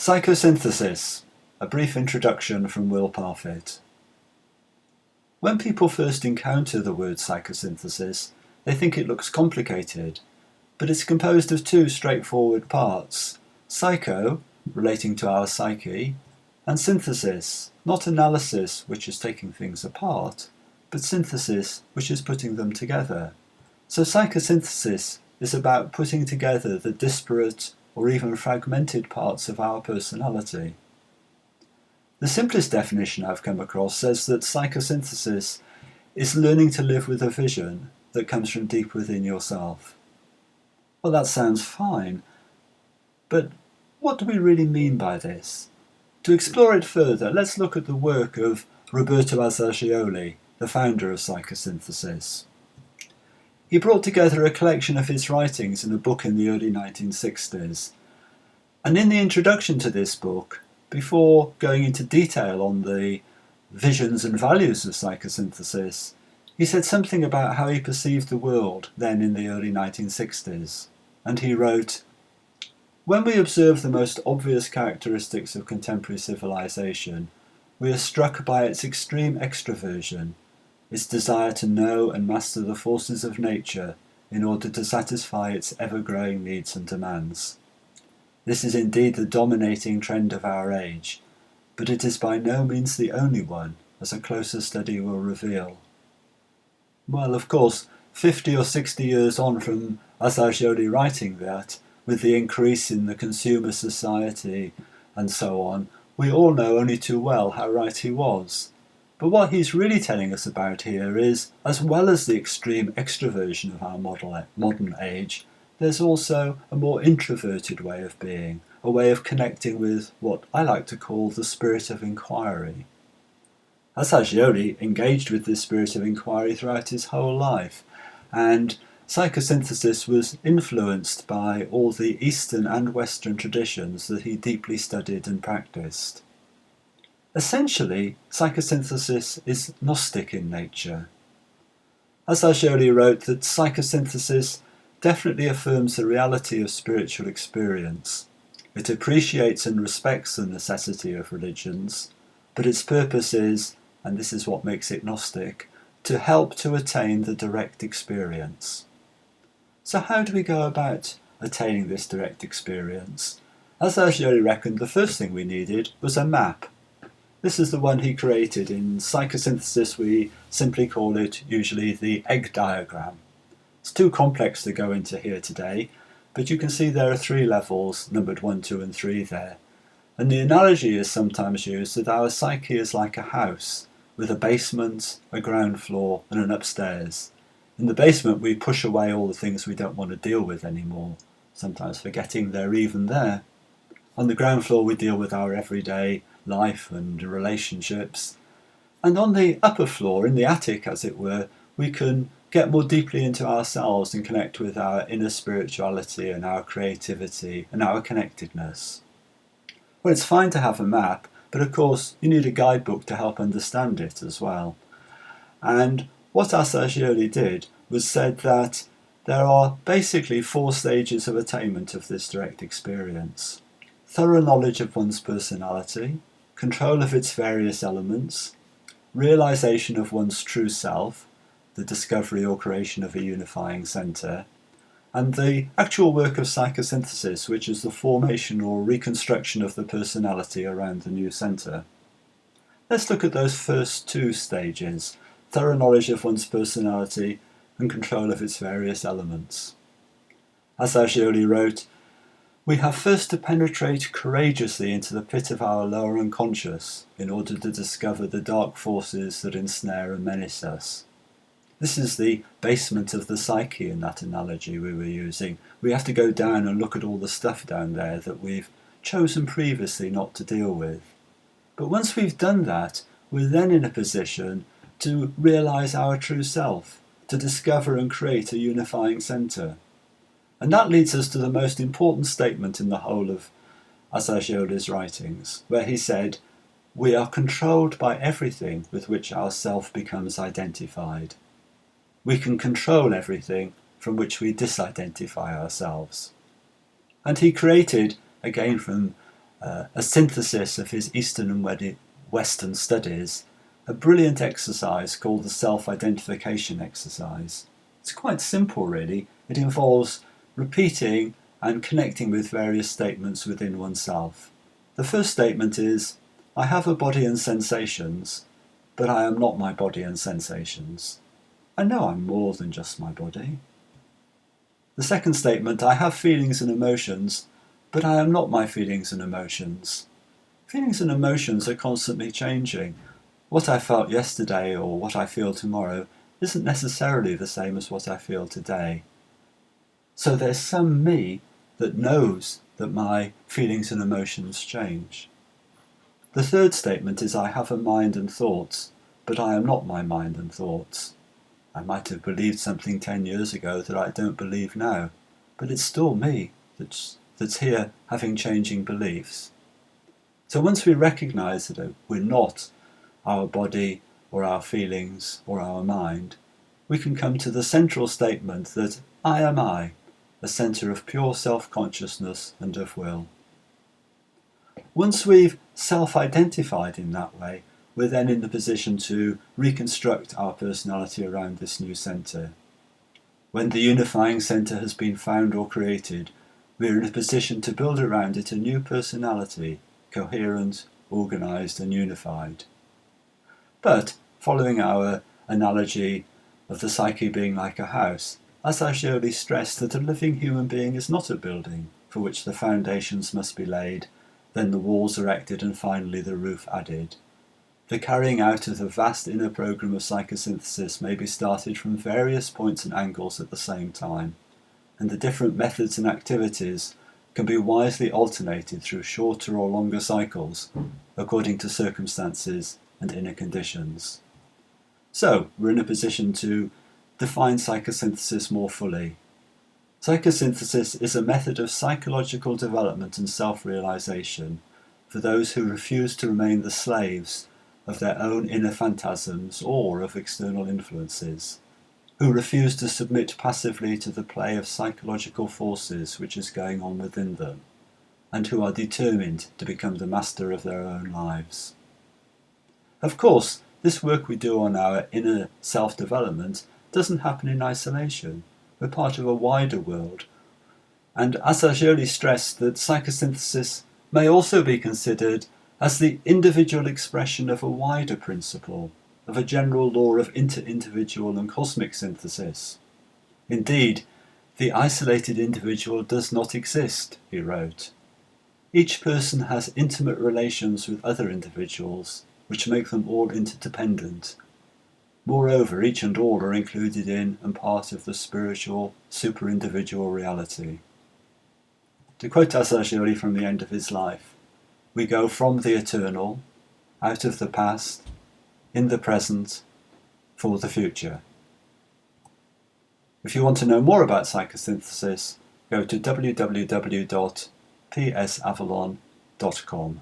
Psychosynthesis, a brief introduction from Will Parfitt. When people first encounter the word psychosynthesis, they think it looks complicated, but it's composed of two straightforward parts: psycho, relating to our psyche, and synthesis, not analysis, which is taking things apart, but synthesis, which is putting them together. So psychosynthesis is about putting together the disparate or even fragmented parts of our personality. The simplest definition I've come across says that psychosynthesis is learning to live with a vision that comes from deep within yourself. Well, that sounds fine, but what do we really mean by this? To explore it further, let's look at the work of Roberto Assagioli, the founder of psychosynthesis. He brought together a collection of his writings in a book in the early 1960s. And in the introduction to this book, before going into detail on the visions and values of psychosynthesis, he said something about how he perceived the world then in the early 1960s. And he wrote, "When we observe the most obvious characteristics of contemporary civilization, we are struck by its extreme extroversion, its desire to know and master the forces of nature in order to satisfy its ever-growing needs and demands. This is indeed the dominating trend of our age, but it is by no means the only one, as a closer study will reveal." Well, of course, 50 or 60 years on from Assagioli writing that, with the increase in the consumer society and so on, we all know only too well how right he was. But what he's really telling us about here is, as well as the extreme extroversion of our modern age, there's also a more introverted way of being, a way of connecting with what I like to call the spirit of inquiry. Assagioli engaged with this spirit of inquiry throughout his whole life, and psychosynthesis was influenced by all the Eastern and Western traditions that he deeply studied and practiced. Essentially, psychosynthesis is Gnostic in nature. Assagioli wrote that psychosynthesis definitely affirms the reality of spiritual experience. It appreciates and respects the necessity of religions, but its purpose is, and this is what makes it Gnostic, to help to attain the direct experience. So how do we go about attaining this direct experience? Assagioli reckoned the first thing we needed was a map. This is the one he created. In psychosynthesis we simply call it usually the egg diagram. It's too complex to go into here today, but you can see there are 3 levels, numbered 1, 2 and 3 there. And the analogy is sometimes used that our psyche is like a house, with a basement, a ground floor and an upstairs. In the basement we push away all the things we don't want to deal with anymore, sometimes forgetting they're even there. On the ground floor we deal with our everyday life and relationships. And on the upper floor, in the attic as it were, we can get more deeply into ourselves and connect with our inner spirituality and our creativity and our connectedness. Well, it's fine to have a map, but of course you need a guidebook to help understand it as well. And what Assagioli did was said that there are basically 4 stages of attainment of this direct experience: thorough knowledge of one's personality, control of its various elements, realization of one's true self, the discovery or creation of a unifying centre, and the actual work of psychosynthesis, which is the formation or reconstruction of the personality around the new centre. Let's look at those first 2 stages: thorough knowledge of one's personality and control of its various elements. Assagioli wrote, "We have first to penetrate courageously into the pit of our lower unconscious in order to discover the dark forces that ensnare and menace us." This is the basement of the psyche in that analogy we were using. We have to go down and look at all the stuff down there that we've chosen previously not to deal with. But once we've done that, we're then in a position to realise our true self, to discover and create a unifying centre. And that leads us to the most important statement in the whole of Assagioli's writings, where he said, "We are controlled by everything with which our self becomes identified. We can control everything from which we disidentify ourselves." And he created, again from a synthesis of his Eastern and Western studies, a brilliant exercise called the self-identification exercise. It's quite simple, really. It involves repeating and connecting with various statements within oneself. The first statement is, I have a body and sensations, but I am not my body and sensations. I know I'm more than just my body. The second statement, I have feelings and emotions, but I am not my feelings and emotions. Feelings and emotions are constantly changing. What I felt yesterday or what I feel tomorrow isn't necessarily the same as what I feel today. So there's some me that knows that my feelings and emotions change. The third statement is I have a mind and thoughts, but I am not my mind and thoughts. I might have believed something 10 years ago that I don't believe now, but it's still me that's here having changing beliefs. So once we recognise that we're not our body or our feelings or our mind, we can come to the central statement that I am I, a centre of pure self-consciousness and of will. Once we've self-identified in that way, we're then in the position to reconstruct our personality around this new centre. When the unifying centre has been found or created, we're in a position to build around it a new personality, coherent, organised and unified. But, following our analogy of the psyche being like a house, as I surely stressed that a living human being is not a building for which the foundations must be laid, then the walls erected and finally the roof added. The carrying out of the vast inner program of psychosynthesis may be started from various points and angles at the same time, and the different methods and activities can be wisely alternated through shorter or longer cycles according to circumstances and inner conditions. So, we're in a position to define psychosynthesis more fully. Psychosynthesis is a method of psychological development and self-realization for those who refuse to remain the slaves of their own inner phantasms or of external influences, who refuse to submit passively to the play of psychological forces which is going on within them, and who are determined to become the master of their own lives. Of course, this work we do on our inner self-development doesn't happen in isolation. We're part of a wider world, and as I earlier stressed, that psychosynthesis may also be considered as the individual expression of a wider principle, of a general law of inter-individual and cosmic synthesis. Indeed, the isolated individual does not exist, he wrote. Each person has intimate relations with other individuals, which make them all interdependent. Moreover, each and all are included in and part of the spiritual, super-individual reality. To quote Asajiri from the end of his life, we go from the eternal, out of the past, in the present, for the future. If you want to know more about psychosynthesis, go to www.psavalon.com.